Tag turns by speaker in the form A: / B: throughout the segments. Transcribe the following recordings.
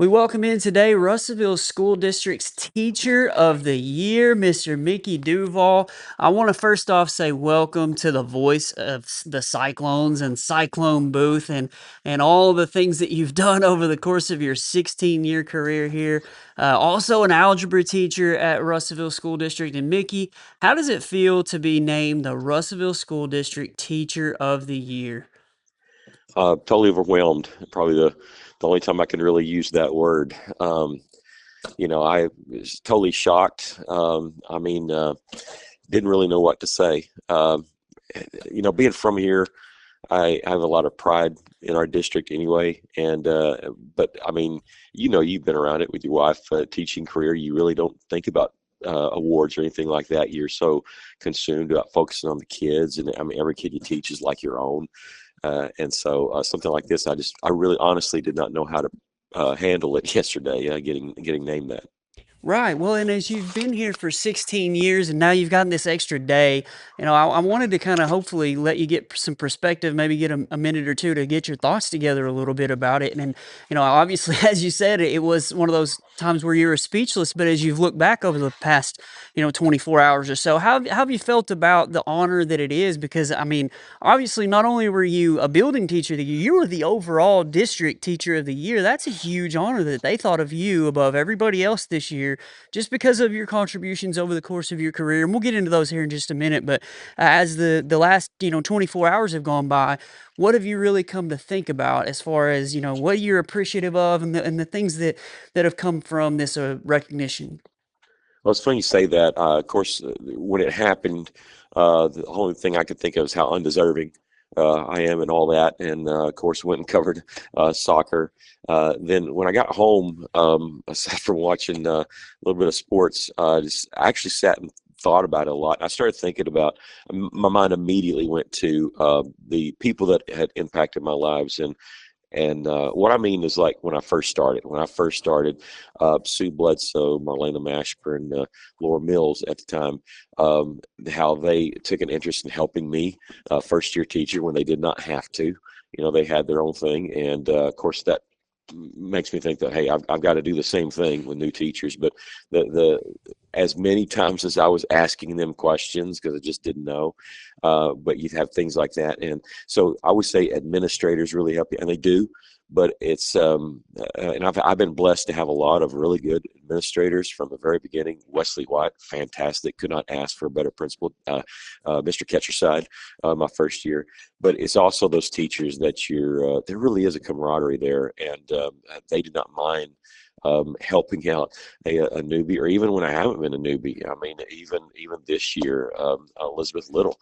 A: We welcome in today Russellville School District's Teacher of the Year, Mr. Mickey Duvall. I want to first off say welcome to the voice of the Cyclones and Cyclone Booth and all the things that you've done over the course of your 16-year career here. Also an algebra teacher at Russellville School District. And Mickey, how does it feel to be named the Russellville School District Teacher of the Year?
B: Totally overwhelmed. Probably the only time I can really use that word. I was totally shocked. Didn't really know what to say. Being from here, I have a lot of pride in our district anyway. But I mean, you've been around it with your wife, teaching career. You really don't think about awards or anything like that. You're so consumed about focusing on the kids, and I mean, every kid you teach is like your own. And so something like this, I really honestly did not know how to handle it yesterday, getting named that.
A: Right. Well, and as you've been here for 16 years and now you've gotten this extra day, I wanted to kind of hopefully let you get some perspective, maybe get a minute or two to get your thoughts together a little bit about it. Obviously, as you said, it was one of those times where you were speechless, but as you've looked back over the past, 24 hours or so, how have you felt about the honor that it is? Because, I mean, obviously, not only were you a building teacher of the year, you were the overall district teacher of the year. That's a huge honor that they thought of you above everybody else this year just because of your contributions over the course of your career. And we'll get into those here in just a minute. But as the last 24 hours have gone by, what have you really come to think about as far as what you're appreciative of and the things that have come from this recognition?
B: Well, it's funny you say that. Of course, when it happened, the only thing I could think of is how undeserving I am and all that. And of course, went and covered soccer. Then when I got home, aside from watching a little bit of sports, I actually sat and thought about it a lot. I started thinking about, my mind immediately went to the people that had impacted my lives. And what I mean is, like, when I first started, Sue Bledsoe, Marlena Mashburn, Laura Mills at the time, how they took an interest in helping me, first year teacher, when they did not have to. They had their own thing. And of course, that makes me think that, hey, I've got to do the same thing with new teachers. But the as many times as I was asking them questions because I just didn't know, but you'd have things like that. And so I would say administrators really help you, and they do. But and I've been blessed to have a lot of really good administrators from the very beginning. Wesley White, fantastic. Could not ask for a better principal. Mr. Ketcherside, my first year. But it's also those teachers that there really is a camaraderie there, and they did not mind helping out a newbie, or even when I haven't been a newbie. I mean, even this year, Elizabeth Little,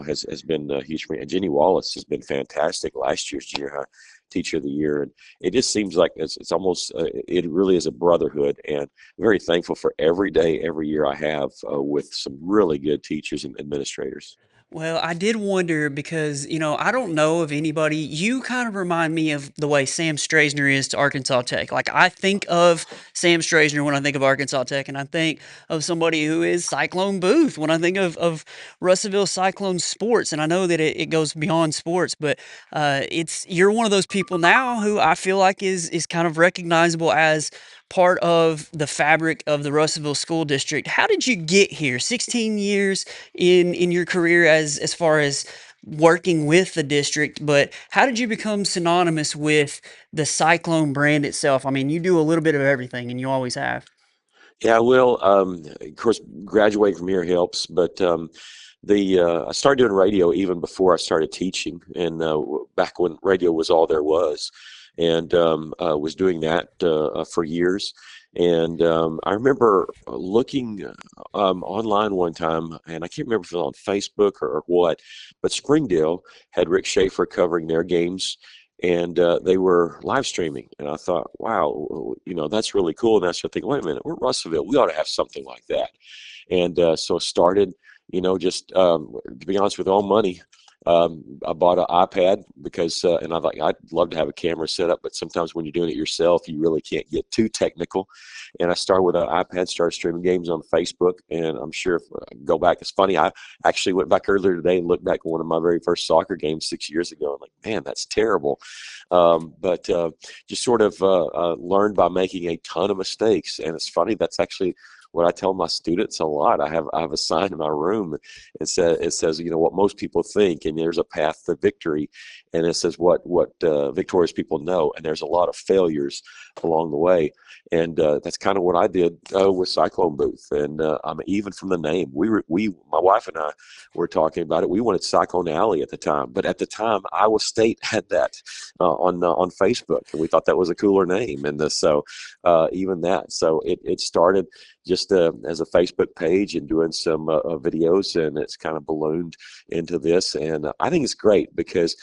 B: has been huge for me, and Jenny Wallace has been fantastic. Last year's junior high teacher of the year, and it just seems like it's almost it really is a brotherhood. And I'm very thankful for every day, every year I have with some really good teachers and administrators.
A: Well, I did wonder because, I don't know of anybody. You kind of remind me of the way Sam Straisner is to Arkansas Tech. Like, I think of Sam Straisner when I think of Arkansas Tech, and I think of somebody who is Cyclone Booth when I think of Russellville Cyclone sports. And I know that it goes beyond sports, but you're one of those people now who I feel like is kind of recognizable as part of the fabric of the Russellville School District. How did you get here? 16 years in your career as far as working with the district, but how did you become synonymous with the Cyclone brand itself? I mean, you do a little bit of everything, and you always have.
B: Yeah, well, of course, graduating from here helps, but the I started doing radio even before I started teaching, and back when radio was all there was, and was doing that for years. And I remember looking online one time, and I can't remember if it was on Facebook or what, but Springdale had Rick Schaefer covering their games, and they were live streaming. And I thought, wow, that's really cool. And I started thinking, wait a minute, we're Russellville. We ought to have something like that. And so started, just to be honest, with all money. I bought an iPad because, and I like I'd love to have a camera set up, but sometimes when you're doing it yourself, you really can't get too technical. And I started with an iPad, started streaming games on Facebook, and I'm sure if I go back, it's funny. I actually went back earlier today and looked back at one of my very first soccer games 6 years ago. I'm like, man, that's terrible. But just sort of learned by making a ton of mistakes, and it's funny. That's actually what I tell my students a lot. I have a sign in my room. It says what most people think, and there's a path to victory, and it says what victorious people know, and there's a lot of failures along the way, and that's kind of what I did with Cyclone Booth, and even from the name, my wife and I were talking about it. We wanted Cyclone Alley at the time, but at the time Iowa State had that on Facebook, and we thought that was a cooler name, and so even that, so it started just as a Facebook page and doing some videos, and it's kind of ballooned into this. And I think it's great because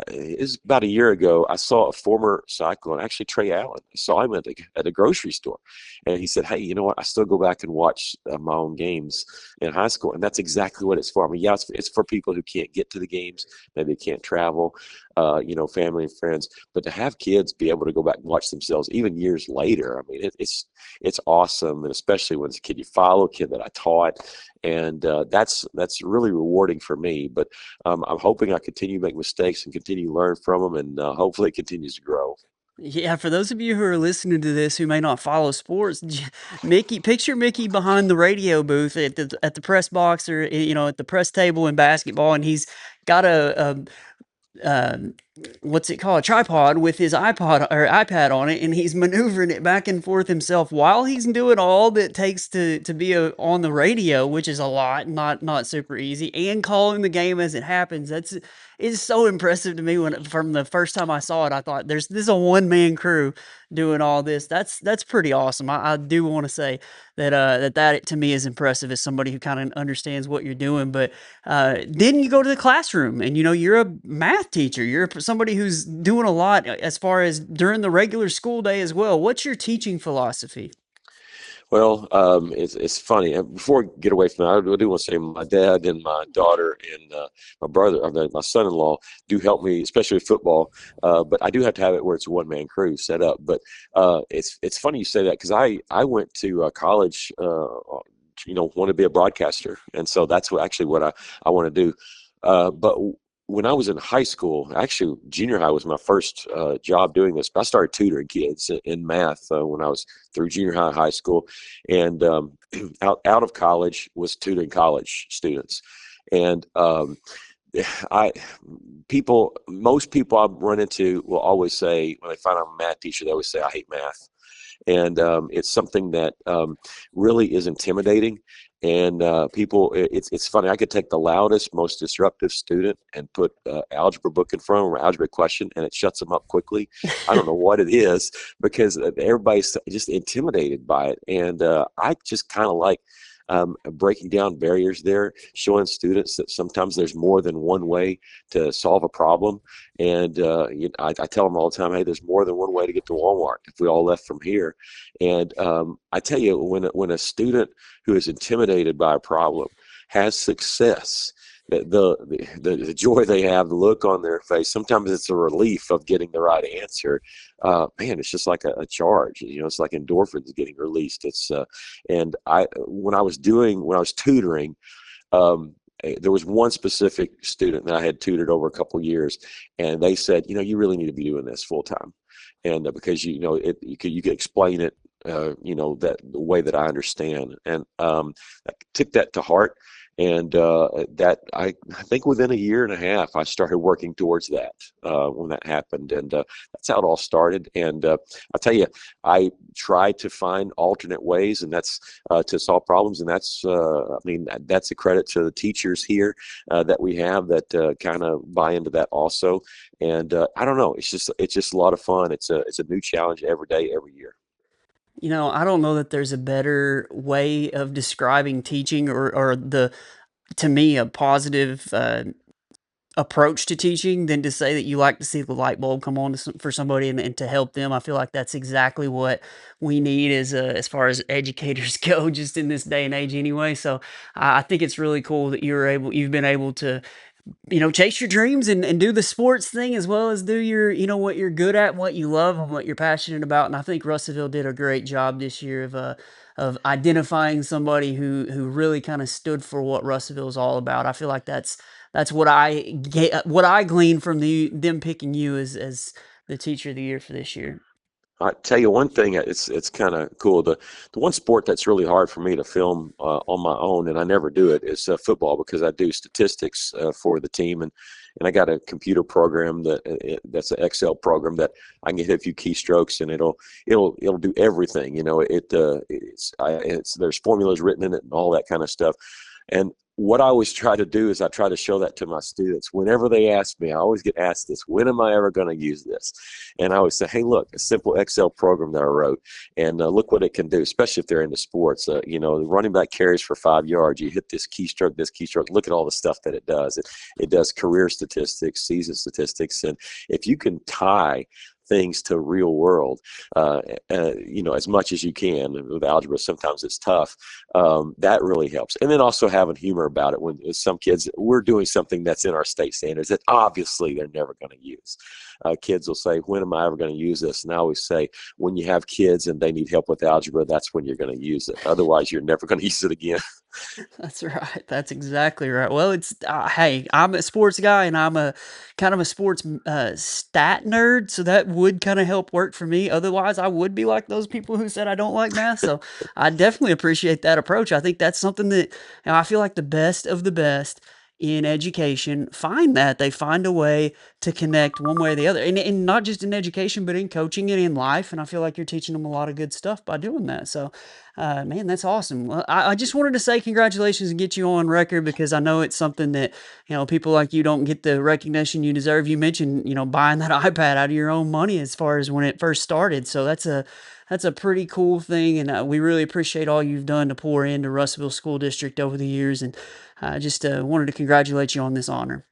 B: it's about a year ago, I saw a former Cyclone, actually Trey Allen. I saw him at a grocery store, and he said, "Hey, you know what? I still go back and watch my own games in high school," and that's exactly what it's for. I mean, yeah, it's for people who can't get to the games, maybe can't travel, family and friends, but to have kids be able to go back and watch themselves even years later, I mean, it's awesome, and especially when it's a kid you follow, a kid that I taught, and that's really rewarding for me. But I'm hoping I continue to make mistakes and continue to learn from them, and hopefully it continues to grow.
A: Yeah, for those of you who are listening to this who may not follow sports, Mickey, picture Mickey behind the radio booth at the press box, or at the press table in basketball, and he's got um, what's it called? A tripod with his iPod or iPad on it, and he's maneuvering it back and forth himself while he's doing all that it takes to be on the radio, which is a lot, not super easy, and calling the game as it happens. It's so impressive to me. When from the first time I saw it, I thought this is a one man crew doing all this. That's pretty awesome. I do want to say that to me is impressive as somebody who kind of understands what you're doing. But then you go to the classroom, and you're a math teacher. You're somebody who's doing a lot as far as during the regular school day as well. What's your teaching philosophy?
B: Well, it's funny. Before I get away from that, I do want to say my dad and my daughter and my brother, my son-in-law, do help me, especially with football. But I do have to have it where it's a one-man crew set up. But it's funny you say that because I went to college, want to be a broadcaster, and so that's what I want to do. But when I was in high school, actually junior high was my first job doing this. But I started tutoring kids in math when I was through junior high school, and out of college was tutoring college students. And I most people I run into will always say when they find out I'm a math teacher, they always say I hate math, and it's something that really is intimidating. And it's funny. I could take the loudest, most disruptive student and put algebra book in front of them, or algebra question, and it shuts them up quickly. I don't know what it is because everybody's just intimidated by it, and I just kind of like breaking down barriers there, showing students that sometimes there's more than one way to solve a problem. And I tell them all the time, hey, there's more than one way to get to Walmart if we all left from here. And I tell you, when a student who is intimidated by a problem has success, the joy they have, the look on their face, sometimes it's a relief of getting the right answer. Man, it's just like a charge. It's like endorphins getting released. And when I was tutoring, there was one specific student that I had tutored over a couple of years, and they said, you really need to be doing this full time, and because you could explain it, that the way that I understand, and I took that to heart. And that I think within a year and a half, I started working towards that when that happened, and that's how it all started. And I'll tell you, I try to find alternate ways, and that's to solve problems. And that's a credit to the teachers here that we have that kind of buy into that also. And I don't know, it's just a lot of fun. It's a new challenge every day, every year.
A: I don't know that there's a better way of describing teaching, or to me, a positive approach to teaching than to say that you like to see the light bulb come on for somebody, and to help them. I feel like that's exactly what we need as far as educators go, just in this day and age anyway. So I think it's really cool that you've been able to chase your dreams and do the sports thing as well as do what you're good at, what you love, and what you're passionate about. And I think Russellville did a great job this year of identifying somebody who really kind of stood for what Russellville is all about. I feel like that's what I gleaned from them picking you as the teacher of the year for this year.
B: I tell you one thing, it's kind of cool. The one sport that's really hard for me to film on my own, and I never do it, is football because I do statistics for the team, and I got a computer program that's an Excel program that I can hit a few keystrokes and it'll do everything. It's there's formulas written in it and all that kind of stuff. And what I always try to do is I try to show that to my students. Whenever they ask me, I always get asked this, when am I ever going to use this? And I always say, hey, look, a simple Excel program that I wrote, and look what it can do, especially if they're into sports. The running back carries for 5 yards. You hit this keystroke, look at all the stuff that it does. It does career statistics, season statistics, and if you can tie things to real world, as much as you can. With algebra, sometimes it's tough. That really helps. And then also having humor about it. When some kids, we're doing something that's in our state standards that obviously they're never going to use. Kids will say, when am I ever going to use this? And I always say, when you have kids and they need help with algebra, that's when you're going to use it. Otherwise, you're never going to use it again.
A: That's right. That's exactly right. Well, hey, I'm a sports guy and I'm a kind of a sports stat nerd, so that would kind of help work for me. Otherwise, I would be like those people who said I don't like math. So I definitely appreciate that approach. I think that's something that I feel like the best of the best in education find that they find a way to connect one way or the other, and not just in education, but in coaching and in life. And I feel like you're teaching them a lot of good stuff by doing that. So man, that's awesome. Well, I just wanted to say congratulations and get you on record because I know it's something that, people like you don't get the recognition you deserve. You mentioned, buying that iPad out of your own money as far as when it first started. So that's a pretty cool thing. And we really appreciate all you've done to pour into Russellville School District over the years. And I just wanted to congratulate you on this honor.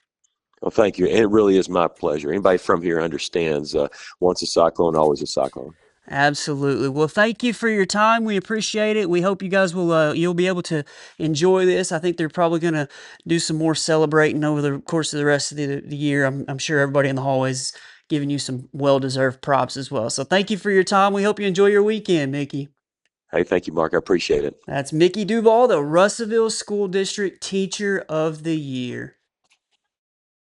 B: Well, thank you. And it really is my pleasure. Anybody from here understands once a Cyclone, always a Cyclone.
A: Absolutely. Well, thank you for your time. We appreciate it. We hope you guys you'll be able to enjoy this. I think they're probably going to do some more celebrating over the course of the rest of the year. I'm sure everybody in the hallways giving you some well-deserved props as well. So thank you for your time. We hope you enjoy your weekend, Mickey.
B: Hey, thank you, Mark. I appreciate it.
A: That's Mickey Duvall, the Russellville School District Teacher of the Year.